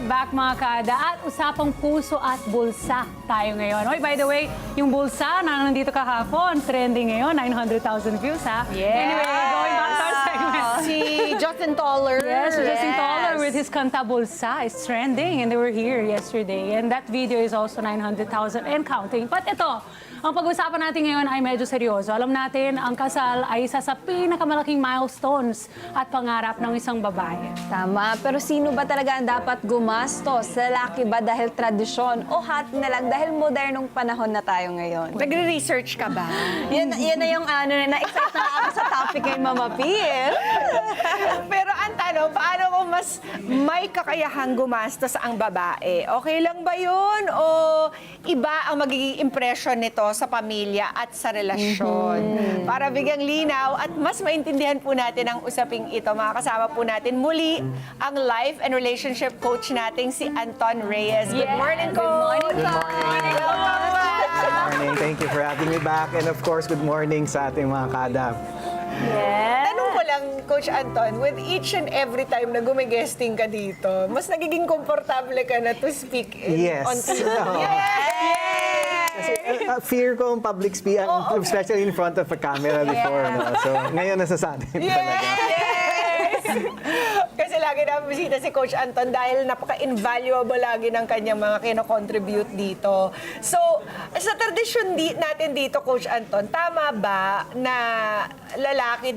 back mga kada at usapang puso at bulsa tayo ngayon. Oy, by the way, yung bulsa na nandito kahapon, trending ngayon, 900,000 views ha. Anyway, going back to our segment. Si Justin Toller. Yes, Justin Toller with his kanta Bulsa is trending and they were here yesterday. And that video is also 900,000 and counting. But ito, ang pag-usapan natin ngayon ay medyo seryoso. Alam natin, ang kasal ay isa sa pinakamalaking milestones at pangarap ng isang babae. Tama, pero sino ba talaga ang dapat gumastos? Lalaki ba dahil tradisyon o hati na lang dahil modernong panahon na tayo ngayon? Nagre-research ka ba? Yan na yung na-excite na ako sa topic kay Mama P. Pero ang tanong, paano kung mas may kakayahang gumastos ang babae? Okay lang ba yun? O iba ang magiging impression nito sa pamilya at sa relasyon? Para bigyang linaw at mas maintindihan po natin ang usaping ito, makakasama po natin muli ang life and relationship coach nating si Anton Reyes. Good morning, Coach! Good morning, Good morning. Thank you for having me back. And of course, good morning sa ating mga kadam. Tanong ko lang, Coach Anton, with each and every time na gumigesting ka dito, mas nagiging komportable ka na to speak Yes. on TV. Oo. Kasi, fear ko ang public speaking, especially in front of a camera before. No? So, ngayon nasasanay ko talaga. Yes! Kasi lagi na bisita si Coach Anton dahil napaka-invaluable lagi ng kanyang mga kino-contribute dito. So, sa tradisyon natin dito, Coach Anton, tama ba na lalaki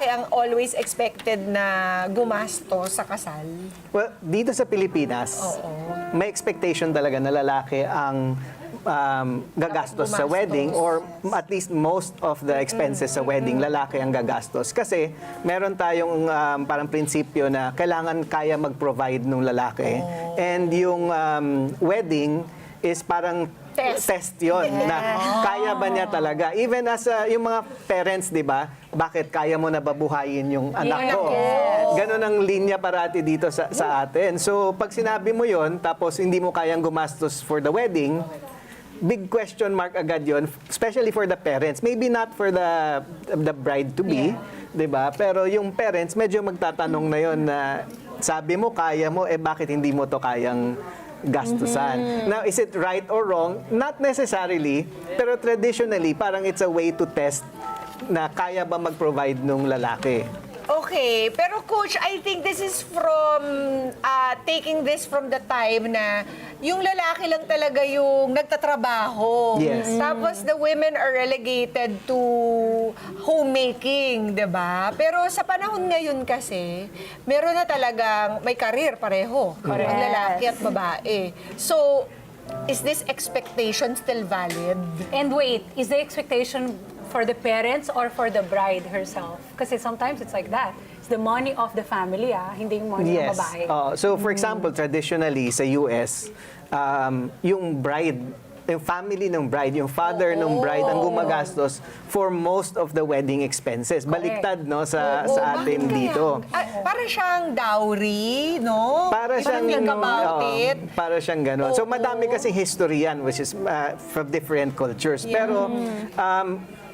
ang always expected na gumasto sa kasal? Well, dito sa Pilipinas, may expectation talaga na lalaki ang gagastos sa Gumastos. wedding or at least most of the expenses sa wedding, lalaki ang gagastos. Kasi meron tayong parang prinsipyo na kailangan kaya mag-provide ng lalaki. And yung wedding is parang test yun na kaya ba niya talaga. Even as yung mga parents, di ba, bakit kaya mo na babuhayin yung anak ko? Ganon ang linya parati dito sa atin. So pag sinabi mo yon tapos hindi mo kayang gumastos for the wedding, big question mark agad yon, especially for the parents. Maybe not for the bride-to-be, di ba? Pero yung parents, medyo magtatanong na yon na sabi mo, kaya mo, bakit hindi mo to kayang gastusan? Now, is it right or wrong? Not necessarily, pero traditionally, parang it's a way to test na kaya ba mag-provide nung lalaki. Okay, pero Coach, I think this is from taking this from the time na yung lalaki lang talaga yung nagtatrabaho. Yes. Tapos the women are relegated to homemaking, 'di ba? Pero sa panahon ngayon kasi, meron na talagang may career pareho, ang lalaki at babae. So, is this expectation still valid? And wait, is the expectation for the parents or for the bride herself? Kasi sometimes it's like that. It's the money of the family, hindi yung money ng babae. So for example, traditionally sa US, yung bride, yung family ng bride, yung father ng bride ang gumagastos for most of the wedding expenses. Baliktad no sa atin dito. Para siyang dowry, no? Para If siyang you think about it. para siyang gano'n. So madami kasing history yan, which is from different cultures. Pero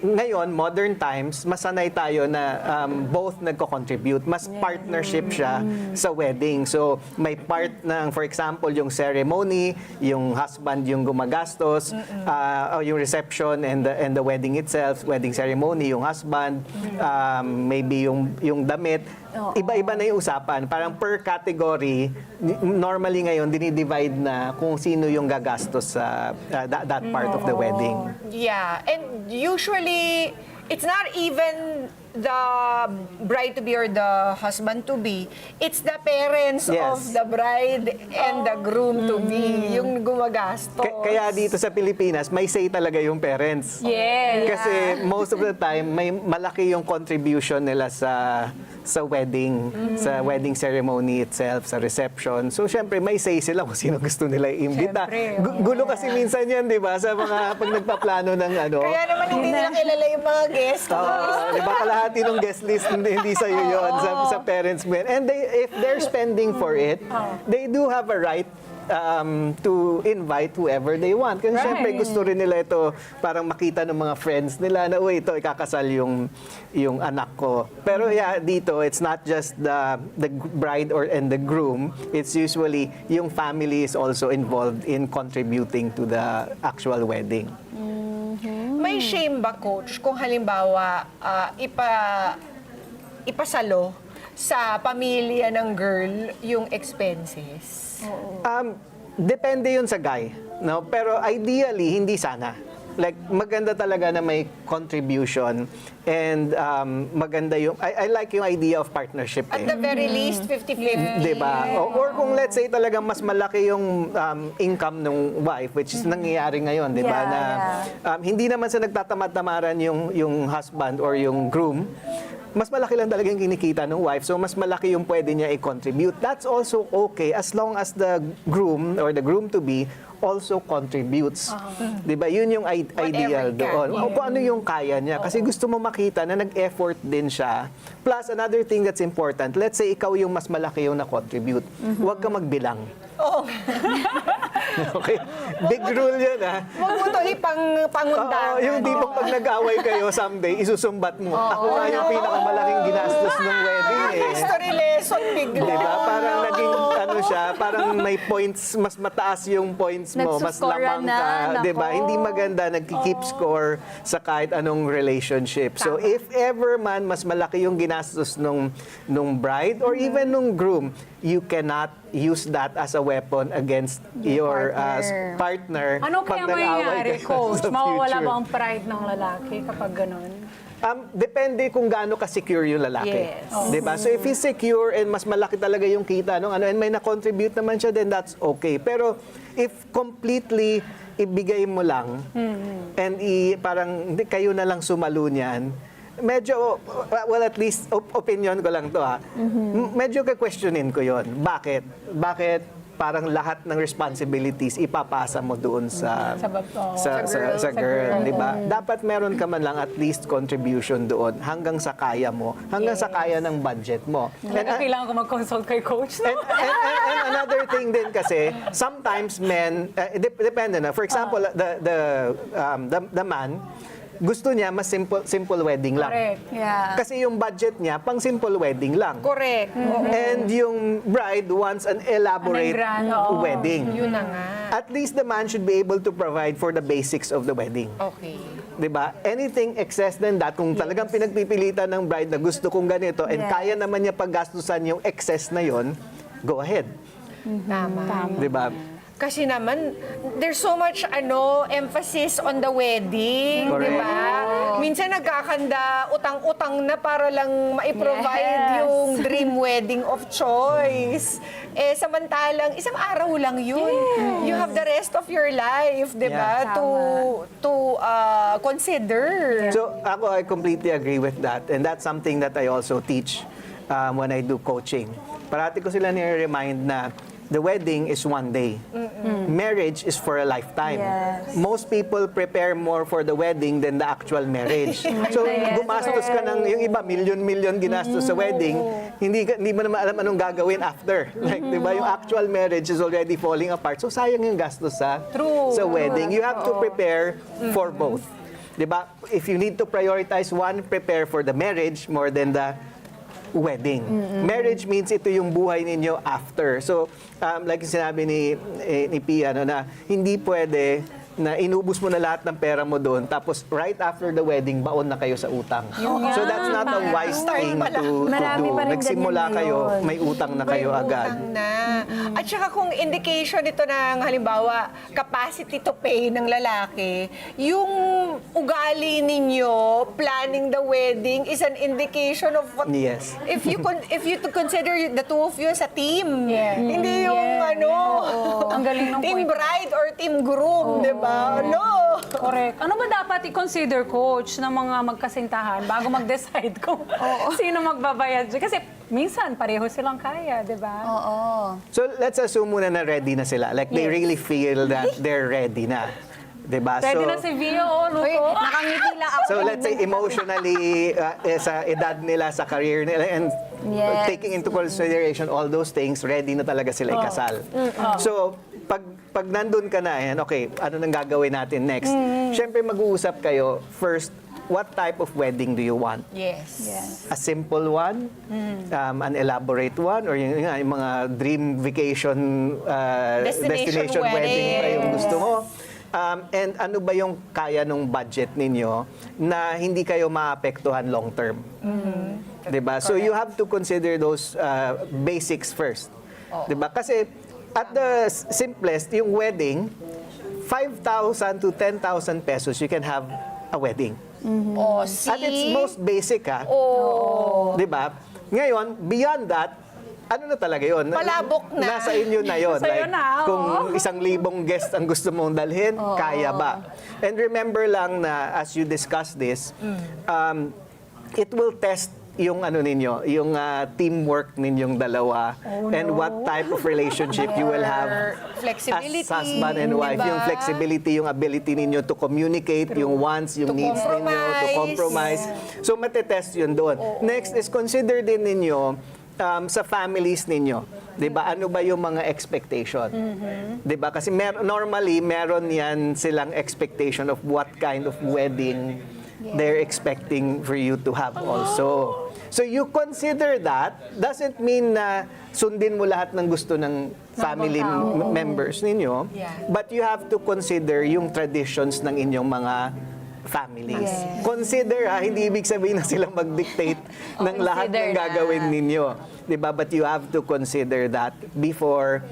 ngayon, modern times, masanay tayo na both nagko-contribute. Mas partnership siya sa wedding. So, may part ng, for example, yung ceremony, yung husband yung gumagastos, yung reception and the wedding itself, wedding ceremony, yung husband, maybe yung damit. Iba-iba na yung usapan. Parang per category, normally ngayon, dinidivide na kung sino yung gagastos sa that part of the wedding. Yeah, and usually, it's not even the bride-to-be or the husband-to-be. It's the parents of Yes. the bride and the groom-to-be yung gumagastos. Kaya dito sa Pilipinas, may say talaga yung parents. Yes. Kasi most of the time, may malaki yung contribution nila sa wedding, sa wedding ceremony itself, sa reception. So, syempre, may say sila kung sino gusto nila iimbita. Syempre, Gulo kasi minsan yan, di ba? Sa mga, pag nagpaplano ng ano. Kaya naman hindi nila kilala yung mga guests. Di ba kalahati ng guest list, hindi sa'yo yun, sa parents mo yan. And if they're spending for it, they do have a right to invite whoever they want. Kasi Right. syempre gusto rin nila ito parang makita ng mga friends nila na, uy, ito ikakasal yung anak ko. Pero yeah, dito, it's not just the bride and the groom. It's usually yung family is also involved in contributing to the actual wedding. May shame ba, Coach, kung halimbawa ipasalo sa pamilya ng girl yung expenses? Depende yun sa guy, no? Pero ideally, hindi sana. Like, maganda talaga na may contribution and maganda yung, I like yung idea of partnership. At the very least, 50-50. Diba? Or kung let's say talagang mas malaki yung income ng wife, which is nangyayari ngayon, diba? Yeah, Na hindi naman sa nagtatamad-tamaran yung husband or yung groom, mas malaki lang talaga yung kinikita ng wife, so mas malaki yung pwede niya i-contribute. That's also okay as long as the groom or the groom-to-be also contributes. Diba? Yun yung ideal he can. doon. Kung ano yung kaya niya. Kasi gusto mo makita na nag-effort din siya. Plus, another thing that's important, let's say ikaw yung mas malaki yung na-contribute. Huwag ka magbilang. Oo. Okay? Big rule yun, ha? Huwag mo ito ipangundangan. Oo, yung di ba pag nag-away kayo someday, isusumbat mo. Ako nga yung pinakamalaking ginastos ng wedding, eh. History lesson bigla. Di ba? Parang naging ano siya, parang may points, mas mataas yung points mo, mas Nagsuscorean lamang na, ka. Di ba? nako. Hindi maganda, nagki-keep score sa kahit anong relationship. So if ever man mas malaki yung ginastos nung bride or even nung groom, you cannot use that as a weapon against your partner. Ano pag kaya nag-away mangyayari, kayo Coach? sa Mawawala future. ba ang pride ng lalaki kapag ganun? Depende kung gaano ka-secure yung lalaki. Yes. 'Di ba? So if he's secure and mas malaki talaga yung kita and may na-contribute naman siya, then that's okay. Pero if completely ibigay mo lang and parang kayo na lang sumalo niyan, medyo, well, at least opinion ko lang to, ha. Medyo ka-questionin ko yon. Bakit parang lahat ng responsibilities ipapasa mo doon sa girl, di ba? Dapat meron ka man lang at least contribution doon hanggang sa kaya mo, hanggang sa kaya ng budget mo. Kailangan ko mag-consult kay Coach. And another thing din kasi, sometimes men, depende na. For example, the man, gusto niya mas simple wedding lang. Correct. Yeah. Kasi yung budget niya, pang simple wedding lang. Correct. Oo. And yung bride wants an elaborate Grand, oo. wedding. Yun na nga. At least the man should be able to provide for the basics of the wedding. Okay. 'Di ba? Anything excess than that, kung talagang pinagpipilitan ng bride na gusto kong ganito and Yes. kaya naman niya paggastusan yung excess na yon, go ahead. Tama. 'Di ba? Kasi naman, there's so much emphasis on the wedding, Correct. di ba? Minsan nagkakanda, utang-utang na para lang maiprovide Yes. yung dream wedding of choice. Eh, samantalang, isang araw lang yun. You have the rest of your life, di ba? Yeah. To consider. So ako, I completely agree with that. And that's something that I also teach when I do coaching. Parati ko sila nire-remind na the wedding is one day. Marriage is for a lifetime. Yes. Most people prepare more for the wedding than the actual marriage. So gumastos ka ng, yung iba, million ginastos sa wedding, hindi mo naman alam anong gagawin after. Like, di ba, yung actual marriage is already falling apart. So sayang yung gastos sa wedding. You have to prepare for both. Di ba? If you need to prioritize one, prepare for the marriage more than the wedding. Marriage means ito yung buhay ninyo after. So, like yung sinabi ni Pia, na hindi pwede na inubos mo na lahat ng pera mo doon, tapos right after the wedding, baon na kayo sa utang. So that's not a wise thing to Marami do. pa rin Nagsimula ganyan kayo, ngayon. may utang na kayo agad. Utang na. At saka kung indication ito ng halimbawa capacity to pay ng lalaki, yung ugali ninyo planning the wedding is an indication of what Yes. if you to consider the two of you as a team. Yeah. Hindi yung Ang galing ng team point. bride or team groom, 'di ba? No. Correct. Ano ba dapat i-consider, Coach, ng mga magkasintahan bago mag-decide kung sino magbabayad? Kasi minsan, pareho silang kaya, di ba? Oo. So let's assume muna na ready na sila. Like they really feel that they're ready na. Diba? Pwede So, na si Vio, Luto. Uy, nakangiti lang ako. So let's say emotionally, sa edad nila, sa career nila, and Yes. taking into consideration all those things, ready na talaga sila ikasal. So pag nandun ka na, ayan, okay, ano nang gagawin natin next? Siyempre, mag-uusap kayo, first, what type of wedding do you want? Yes. A simple one, an elaborate one, or yung mga dream vacation Destination wedding ba yung weddings. gusto mo? And ano ba yung kaya nung budget ninyo na hindi kayo maapektuhan long term? Diba? So you have to consider those basics first. Diba? Kasi at the simplest, yung wedding, 5,000 to 10,000 pesos, you can have a wedding. Oh, see? At its most basic, ha? Oh. Di ba? Ngayon, beyond that, ano na talaga yun? Palabok na. Nasa inyo na yun. Sa'yo na, oo. Kung 1,000 guest ang gusto mong dalhin, kaya ba? And remember lang na as you discuss this, it will test yung ano ninyo, yung teamwork ninyong dalawa and what type of relationship you will have Flexibility, as husband and wife. diba? Yung flexibility, yung ability ninyo to communicate, yung wants, yung To needs ninyo, to compromise. compromise. So matetest yun doon. Next is consider din ninyo sa families ninyo. 'Di ba? Ano ba yung mga expectation? 'Di ba? Kasi normally meron yan silang expectation of what kind of wedding they're expecting for you to have also. So you consider that, doesn't mean na sundin mo lahat ng gusto ng family members ninyo, but you have to consider yung traditions ng inyong mga families. Consider, hindi ibig sabihin na silang mag-dictate ng lahat consider ng gagawin ninyo. Diba? But you have to consider that before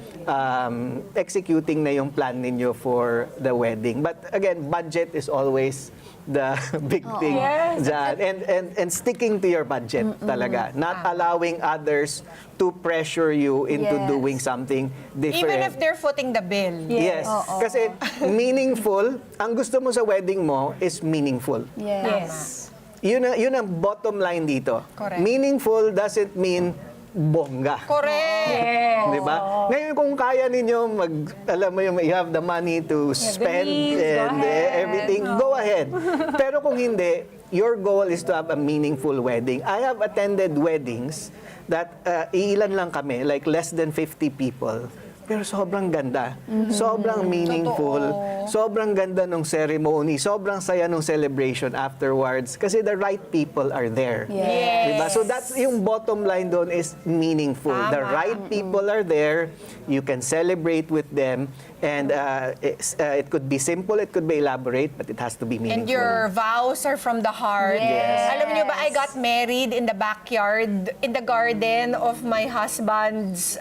executing na yung plan ninyo for the wedding. But again, budget is always the big thing dyan. And sticking to your budget talaga. Not allowing others to pressure you into doing something different. Even if they're footing the bill. Yes. Kasi meaningful, ang gusto mo sa wedding mo is meaningful. Yes. Yun ang bottom line dito. Correct. Meaningful doesn't mean bongga. Correct. Di ba? Ngayon kung kaya ninyo alam mo yung you have the money to spend means, and go ahead. everything, go ahead. Pero kung hindi, your goal is to have a meaningful wedding. I have attended weddings that iilan lang kami, like less than 50 people. Pero sobrang ganda. Sobrang meaningful. Sobrang ganda ng ceremony. Sobrang saya ng celebration afterwards. Kasi the right people are there. Yes. Diba? So that's yung bottom line doon is meaningful. The right people are there. You can celebrate with them. And it could be simple, it could be elaborate, but it has to be meaningful. And your vows are from the heart. Yes. Alam niyo ba, I got married in the backyard, in the garden of my husband's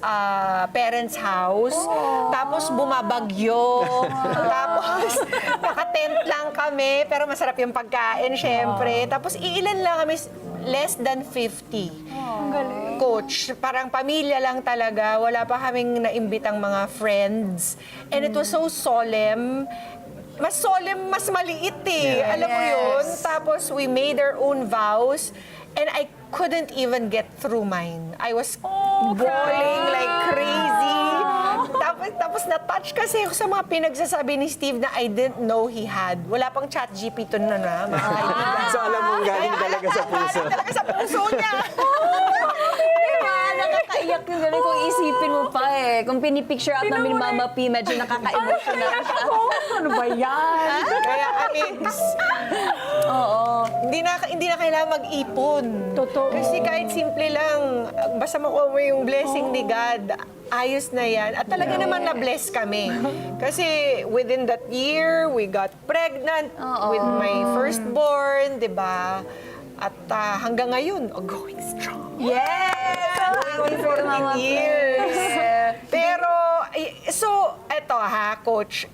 parents' house. Tapos bumabagyo. Tapos naka-tent lang kami, pero masarap yung pagkain, syempre. Tapos iilan lang kami, less than 50. Coach, parang pamilya lang talaga. Wala pa kaming naimbitang mga friends. And it was so solemn. Mas solemn, mas maliit eh. Alam mo yun? Tapos we made our own vows. And I couldn't even get through mine. I was bawling like crazy. Tapos na-touch kasi ako sa mga pinagsasabi ni Steve na I didn't know he had. Wala pang chat GPT na mga kaibigan. So alam mo galing talaga sa puso. Galing talaga sa puso niya. Diba? Nakakaiyak yung gano'n kung isipin mo pa eh. Kung pinipicture out namin Mama P, medyo nakaka-emotional siya. Ano ba yan? Kaya, Amix, hindi na kailangan mag-ipon. Totoo. Kasi kahit simple lang, basta makuha mo yung blessing ni God, ayos na yan. At talaga naman na-bless kami. Kasi within that year, we got pregnant with my firstborn, di ba? At hanggang ngayon, going strong. Yes! Going for 14 years. Pero, so, eto ha, Coach,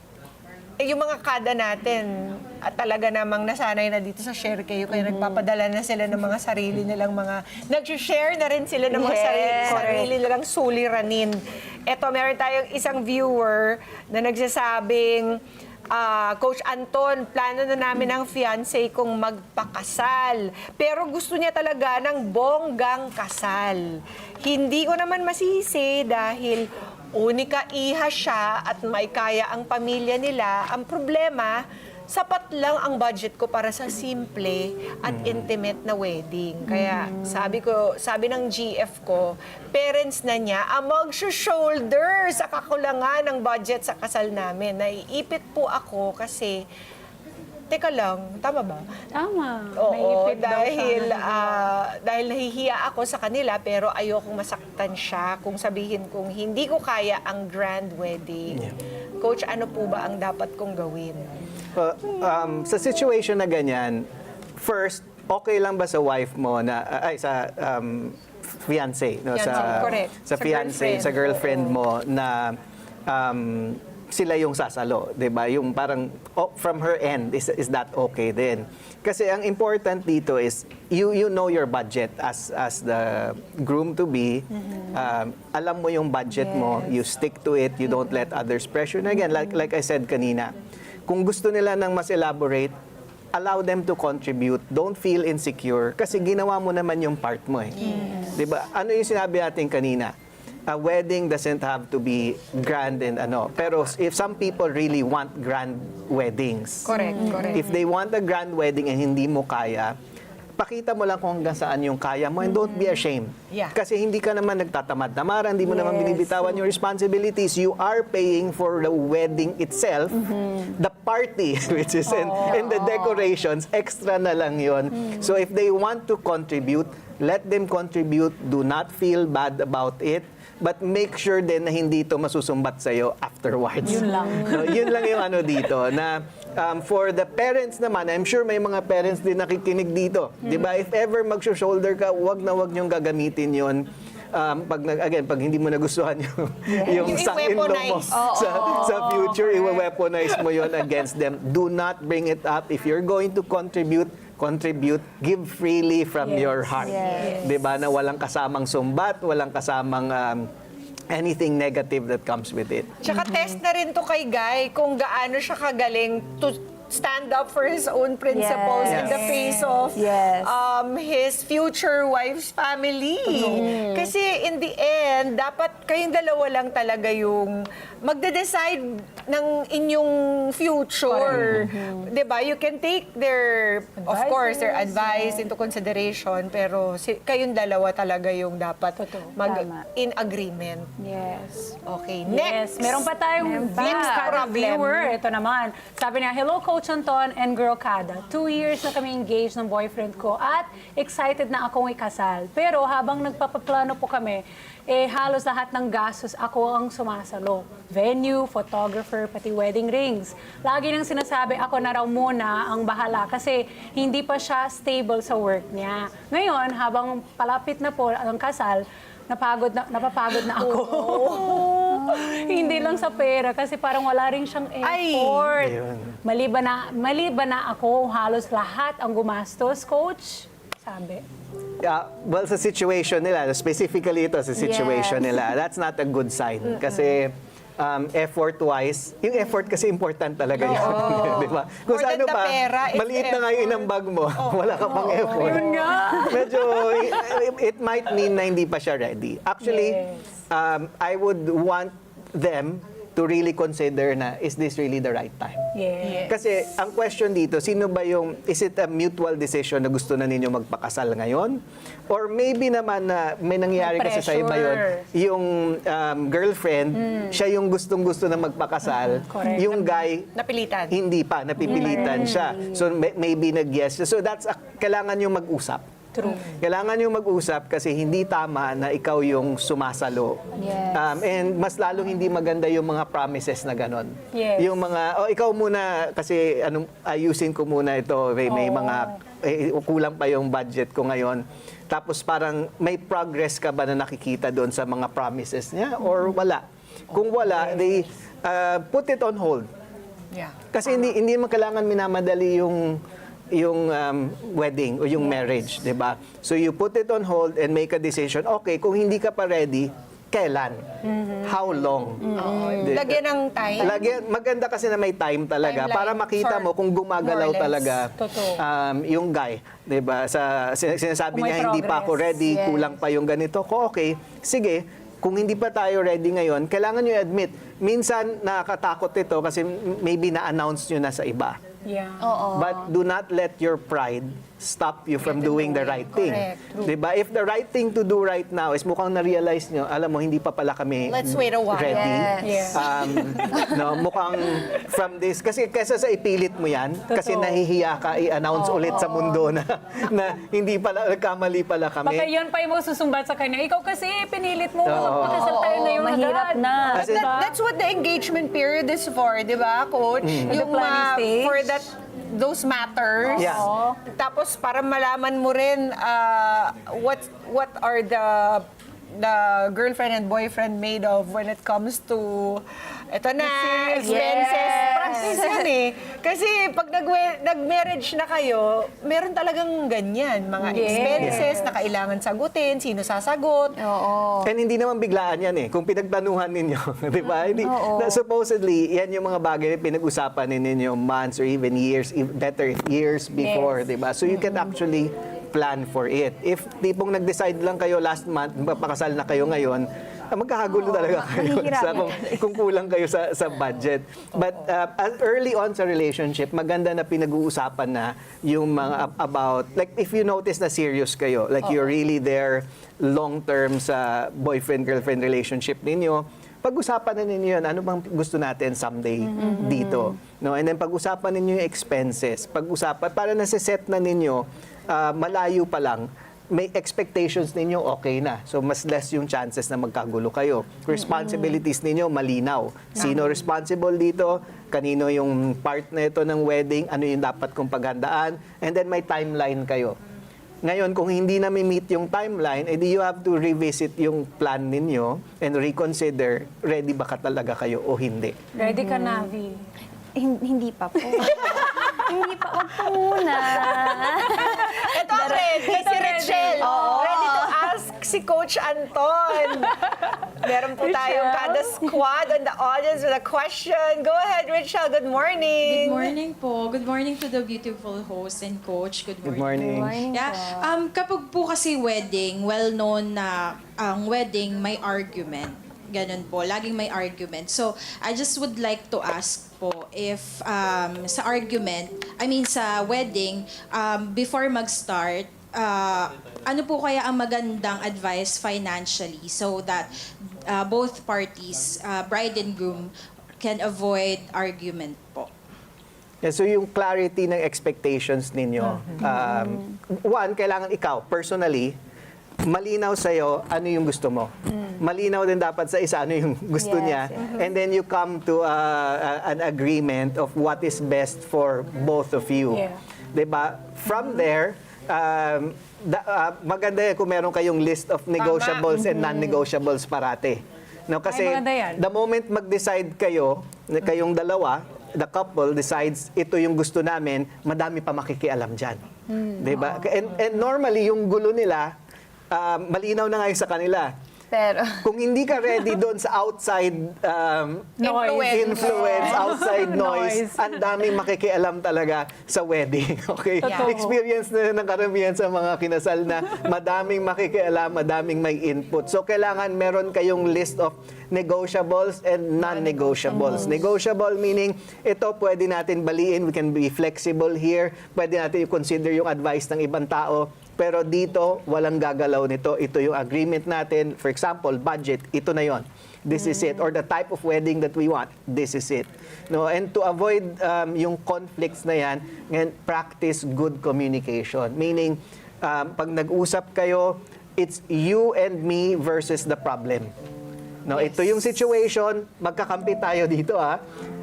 yung mga kada natin, at talaga namang nasanay na dito sa share kayo, kaya nagpapadala na sila ng mga sarili nilang mga, nag-share na rin sila ng mga sarili nilang suliranin. Eto, meron tayong isang viewer na nagsasabing, Coach Anton, plano na namin ang fiancé kong magpakasal. Pero gusto niya talaga ng bonggang kasal. Hindi ko naman masisi dahil unika iha siya at may kaya ang pamilya nila. Ang problema, sapat lang ang budget ko para sa simple at intimate na wedding. Kaya sabi ng GF ko, parents na niya ang mag-shoulder sa kakulangan ng budget sa kasal namin. Naiipit po ako kasi, teka lang, tama ba? Tama. Oo, Naipit daw dahil, sana. dahil nahihiya ako sa kanila pero ayokong masaktan siya kung sabihin kong hindi ko kaya ang grand wedding. Coach, ano po ba ang dapat kong gawin? Sa situation na ganyan, first, okay lang ba sa wife mo na, sa fiancé, no? Fiancé, correct. Sa Sa fiancé, girlfriend. sa girlfriend mo na sila yung sasalo, 'di ba? Yung parang from her end is that okay din? Kasi ang important dito is you know your budget as the groom to be. Alam mo yung budget mo, you stick to it, you don't let others pressure. And again, like I said kanina, kung gusto nila ng mas elaborate, allow them to contribute. Don't feel insecure kasi ginawa mo naman yung part mo eh. 'Di ba? Ano yung sinabi natin kanina? A wedding doesn't have to be grand and ano. Pero if some people really want grand weddings. Correct, correct. If they want a grand wedding and hindi mo kaya, pakita mo lang kung hanggang saan yung kaya mo and don't be ashamed. Yeah. Kasi hindi ka naman nagtatamad-tamaran, hindi mo naman binibitawan yung responsibilities. You are paying for the wedding itself. The party, which is and the decorations, extra na lang yon. So if they want to contribute, let them contribute. Do not feel bad about it. But make sure din na hindi ito masusumbat sa'yo afterwards. Yun lang. No, yun lang yung ano dito. Na for the parents naman, I'm sure may mga parents din nakikinig dito. Di ba? If ever mag-shoulder ka, wag na wag niyong gagamitin yun. Pag hindi mo nagustuhan yung Yung sang-in-law mo i-weaponize. sa future, i-weaponize mo yun against them. Do not bring it up. If you're going to contribute, give freely from your heart. Yes. 'Di ba? Na walang kasamang sumbat, walang kasamang anything negative that comes with it. Tsaka test na rin to kay Guy kung gaano siya kagaling to stand up for his own principles Yes. in the face of Yes. his future wife's family. Kasi in the end, dapat kayong dalawa lang talaga yung magde-decide ng inyong future. 'Di ba? You can take their, of course, their advice into consideration, pero kayong dalawa talaga yung dapat Tama. in agreement. Yes. Okay, Yes, next. meron pa tayong Next problem. viewer. Ito naman. Sabi niya, hello Coach Anton and Girl Kada. 2 years na kami engaged ng boyfriend ko at excited na akong ikasal. Pero habang nagpapaplano po kami, halos lahat ng gastos ako ang sumasalo. Venue, photographer, pati wedding rings. Lagi nang sinasabi ako na raw muna ang bahala kasi hindi pa siya stable sa work niya. Ngayon, habang palapit na po ang kasal, napapagod na ako. Hindi lang sa pera kasi parang wala rin siyang effort. Ayun. Maliban na ako, halos lahat ang gumastos, Coach. Sabi. Well, sa situation nila, specifically ito sa situation nila, that's not a good sign. Kasi effort-wise, yung effort kasi important talaga yun. Di ba? Kung More sa than ano the pa, pera, it's maliit na nga yung inambag mo, wala ka pang effort. Yun nga. Medyo, it might mean na hindi pa siya ready. Actually, I would want them to really consider na, is this really the right time? Yes. Kasi ang question dito, sino ba yung, is it a mutual decision na gusto na ninyo magpakasal ngayon? Or maybe naman na may nangyayari kasi sa iba yun, yung girlfriend, siya yung gustong-gusto na magpakasal, Correct. yung guy, Napilitan. hindi pa, napipilitan siya. So maybe nag-yes. So kailangan yung mag-usap. True. Kailangan yung mag-usap kasi hindi tama na ikaw yung sumasalo. Yes. And mas lalong hindi maganda yung mga promises na ganon. Yes. Yung mga, ikaw muna kasi ayusin ko muna ito. May mga, kulang pa yung budget ko ngayon. Tapos parang may progress ka ba na nakikita doon sa mga promises niya or wala? Kung wala, they put it on hold. Yeah. Kasi hindi mo kailangan minamadali yung wedding o yung marriage, 'di ba? So you put it on hold and make a decision. Okay, kung hindi ka pa ready, kailan? How long? Lagyan ng time. Maganda kasi na may time talaga Timeline. para makita mo kung gumagalaw More or less. talaga Totoo. yung guy, 'di ba? Sinasabi Kung may niya hindi pa ako progress. ready, Yes. kulang pa yung ganito. Okay, sige. Kung hindi pa tayo ready ngayon, kailangan nyo i-admit. Minsan nakakatakot ito kasi maybe na-announce nyo na sa iba. Yeah. Oo. But do not let your pride stop you from doing the right thing. Correct. Diba? If the right thing to do right now is mukhang na-realize nyo, alam mo, hindi pa pala kami Let's wait a while. ready. Yes. No, mukhang from this, kasi kesa sa ipilit mo yan, kasi nahihiya ka i-announce ulit sa mundo na hindi pala, nagkamali pala Baka kami. yun pa yung susumbat sa kanya. Ikaw kasi, pinilit mo. Oo. Magpakasal tayo ngayon mahirap agad. na. Kasi- That's what the engagement period is for, di ba, Coach? Yung planning stage. for those matters. Yeah. Tapos para malaman mo rin what are the girlfriend and boyfriend made of when it comes to ito na, expenses. Yes. Practice yun eh. Kasi pag nag-marriage na kayo, meron talagang ganyan. Mga expenses na kailangan sagutin, sino sasagot. Oo. And hindi naman biglaan yan eh. Kung pinagplanuhan ninyo, di ba? Hindi, supposedly, yan yung mga bagay na pinag-usapan ninyo months or even years, better years before, di ba? So you can actually plan for it. If tipong nag-decide lang kayo last month, magpapakasal na kayo ngayon, magkakagulo talaga kayo kung kulang kayo sa budget. But early on sa relationship, maganda na pinag-uusapan na yung mga about, like if you notice na serious kayo, like you're really there long-term sa boyfriend-girlfriend relationship ninyo, pag-usapan na ninyo yun, ano bang gusto natin someday dito. No? And then pag-usapan ninyo yung expenses, pag-usapan, para nasa-set na ninyo, malayo pa lang, may expectations ninyo okay na. So, mas less yung chances na magkagulo kayo. Responsibilities ninyo, malinaw. Sino responsible dito? Kanino yung part na ito ng wedding? Ano yung dapat kong paghandaan? And then, may timeline kayo. Ngayon, kung hindi na meet yung timeline, edi you have to revisit yung plan ninyo and reconsider, ready ba ka talaga kayo o hindi? Ready ka na, V. Hindi pa po. Hindi pa. Wag po muna. Ito ready, si Rachel. Ready to ask si Coach Anton. Meron po tayong kada squad on the audience with a question. Go ahead, Rachel. Good morning. Good morning po. Good morning to the beautiful host and coach. Good Good morning. morning. Yeah. Kapag po kasi wedding, well-known na ang wedding may argument. Ganun po. Laging may argument. So, I just would like to ask po if sa argument, sa wedding, before mag-start, ano po kaya ang magandang advice financially so that both parties, bride and groom, can avoid argument po? Yeah, so yung clarity ng expectations ninyo, one, kailangan ikaw, personally, malinaw sa'yo ano yung gusto mo. Malinaw din dapat sa isa ano yung gusto niya. And then you come to an agreement of what is best for both of you. Yeah. Diba? From there, maganda yan kung meron kayong list of negotiables and non-negotiables parate. No, kasi Ay, maganda yan. the moment mag-decide kayo, kayong dalawa, the couple decides ito yung gusto namin, madami pa makikialam dyan. Diba? And normally, yung gulo nila, malinaw na ngayon sa kanila. Pero, Kung hindi ka ready doon sa outside influence, outside noise, ang daming makikialam talaga sa wedding. Okay? Totoo. Experience na ng karamihan sa mga kinasal na madaming makikialam, madaming may input. So, kailangan meron kayong list of negotiables and non-negotiables. Negotiable meaning, ito pwede natin baliin, we can be flexible here, pwede natin i-consider yung advice ng ibang tao, pero dito, walang gagalaw nito. Ito yung agreement natin. For example, budget, ito na yon. This is it. Or the type of wedding that we want, this is it. No, and to avoid yung conflicts na yan, practice good communication. Meaning, pag nag-usap kayo, it's you and me versus the problem. No, ito yung situation, magkakampi tayo dito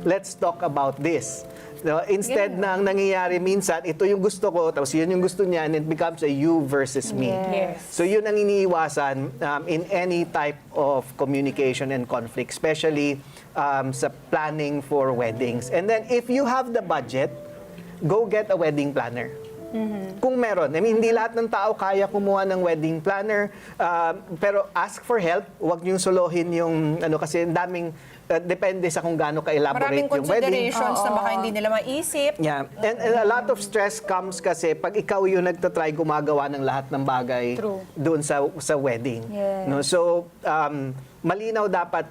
Let's talk about this. No, instead na ang nangyayari minsan, ito yung gusto ko, tapos yun yung gusto niya, and it becomes a you versus me. Yes. So yun ang iniiwasan in any type of communication and conflict, especially sa planning for weddings. And then if you have the budget, go get a wedding planner. Kung meron. Hindi lahat ng tao kaya kumuha ng wedding planner, pero ask for help. Huwag niyong solohin yung, kasi daming, depende sa kung gaano ka-elaborate Maraming yung wedding. considerations na baka hindi nila maisip. Yeah. And a lot of stress comes kasi pag ikaw yung nagtatry gumagawa ng lahat ng bagay True. doon sa wedding. Yes. No? So, malinaw dapat,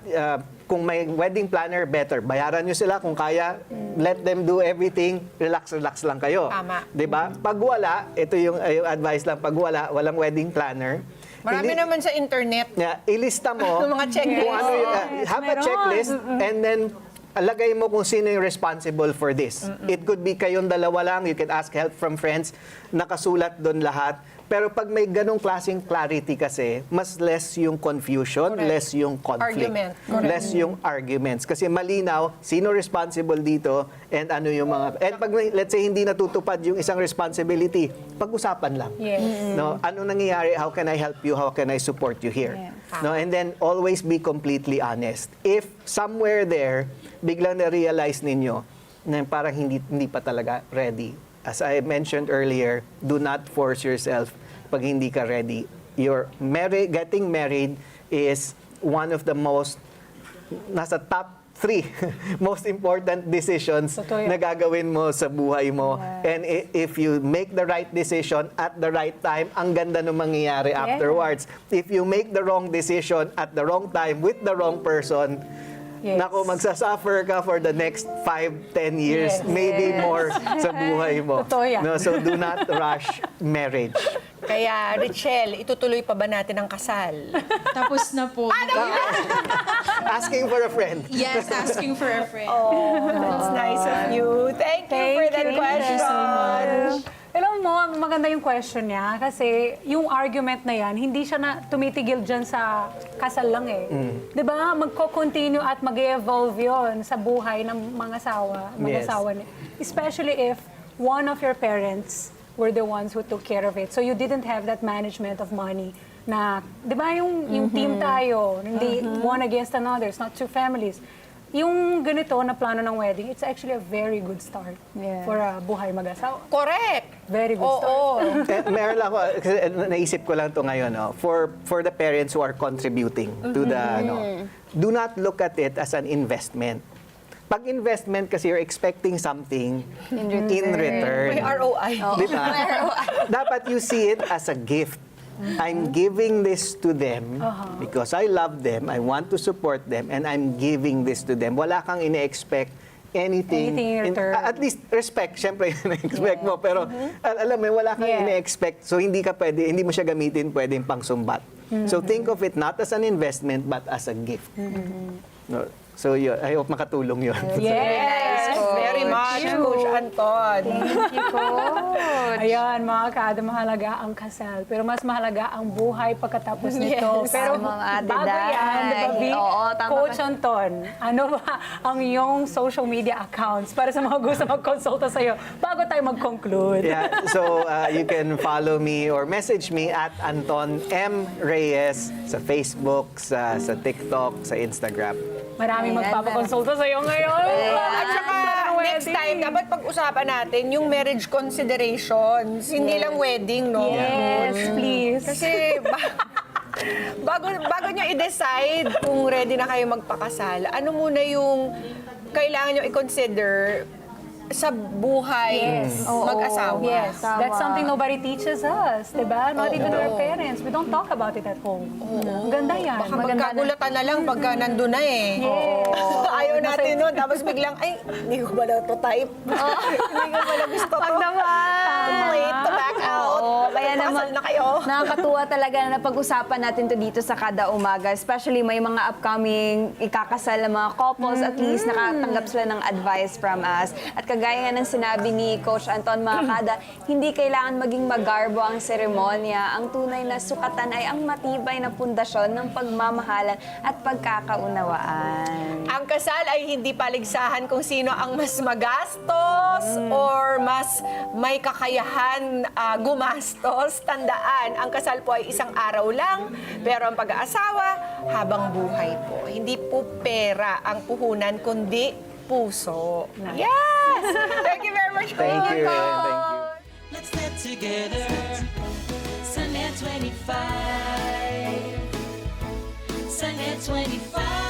kung may wedding planner, better. Bayaran nyo sila kung kaya, let them do everything, relax lang kayo. Tama. 'Di ba? Pag wala, ito yung advice lang, pag walang wedding planner, Marami naman sa internet. ilista mo Yung mga checklist. kung ano yung, have a meron. checklist and then lagay mo kung sino yung responsible for this. It could be kayong dalawa lang, you can ask help from friends, nakasulat doon lahat. Pero pag may ganong klaseng clarity kasi, mas less yung confusion, less yung conflict. Argument. Correct. Less yung arguments. Kasi malinaw, sino responsible dito, and ano yung mga... And pag, let's say, hindi natutupad yung isang responsibility, pag-usapan lang. Yes. No, ano nangyayari? How can I help you? How can I support you here? No, and then always be completely honest. If somewhere there, biglang na-realize ninyo na parang hindi pa talaga ready. As I mentioned earlier, do not force yourself pag hindi ka ready. Getting married is one of the nasa top 3 most important decisions Totoo yan. na gagawin mo sa buhay mo. And if you make the right decision at the right time, ang ganda ng mangyayari afterwards. If you make the wrong decision at the wrong time with the wrong person, Yes. naku, magsasuffer ka for the next 5-10 years, Yes. maybe more sa buhay mo. Totoo yan. No, so do not rush marriage. Kaya, Richelle, itutuloy pa ba natin ang kasal? Tapos na po. Asking for a friend. Yes, asking for a friend. That's nice of you. Thank you for that question. Alam mo, maganda yung question niya kasi yung argument na yan, hindi siya na tumitigil dyan sa kasal lang eh. Di ba? Magko-continue at mag-evolve yon sa buhay ng mga Yes. asawa. Especially if one of your parents were the ones who took care of it. So you didn't have that management of money na, di ba yung team tayo, hindi one against another, it's not two families. Yung ganito na plano ng wedding, it's actually a very good start for a buhay mag-asawa. Correct. Very good start. Oo. Meron lang ako, kasi naisip ko lang to ngayon, no? For the parents who are contributing to the, do not look at it as an investment. Pag investment kasi you're expecting something in return. May ROI. Di ba? Dapat you see it as a gift. I'm giving this to them because I love them, I want to support them, and I'm giving this to them. Wala kang ine-expect anything in return. at least respect, syempre ine-expect mo, pero alam mo, wala kang ine-expect, so hindi mo siya gamitin pwedeng pangsumbat. So think of it not as an investment, but as a gift. No? So yun, I hope makatulong yun. Yes! Very much, Coach Anton. Thank you, Coach. Ayan, mga kada, mahalaga ang kasal. Pero mas mahalaga ang buhay pagkatapos nito. Yes. Pero Tama, Ate bago Day. yan, di ba, Vi? Oo, tama Coach ka. Anton, ano ba ang iyong social media accounts para sa mga gusto mag-consulta sa'yo bago tayo mag-conclude? Yeah, so you can follow me or message me at Anton M. Reyes sa Facebook, sa TikTok, sa Instagram. Maraming Ayan, magpapakonsulta sa'yo ngayon. At saka, next time, dapat pag-usapan natin yung marriage considerations. Hindi lang wedding, no? Yes, please. Kasi, bago nyo i-decide kung ready na kayo magpakasal, ano muna yung kailangan nyo i-consider sa buhay mag-asawa? Yes, Tama. that's something nobody teaches us, di ba? Not even our parents. We don't talk about it at home. Ganda yan. Baka Maganda na. magkagulatan na lang pagka nandun na eh. Ayaw natin nun. Tapos biglang, ay, hindi ko ba na ito type? Hindi ko ba na gusto to? Pag naman. Wait to back out. Oo, kaya Magpakasal naman na kayo. nakakatuwa talaga na pag-usapan natin to dito sa kada umaga. Especially may mga upcoming ikakasal na mga couples. At least nakatanggap sila ng advice from us. At kagaya nga ng sinabi ni Coach Anton, mga kada, hindi kailangan maging magarbo ang seremonya. Ang tunay na sukatan ay ang matibay na pundasyon ng pagmamahalan at pagkakaunawaan. Ang kasal ay hindi paligsahan kung sino ang mas magastos or mas may kakayahan gumastos. Tandaan, ang kasal po ay isang araw lang, pero ang pag-aasawa habang buhay po. Hindi po pera ang puhunan, kundi puso. Yes! Thank you very much, Thank you. Coach. Thank you. Let's live together. Sunday 25. Sunday 25.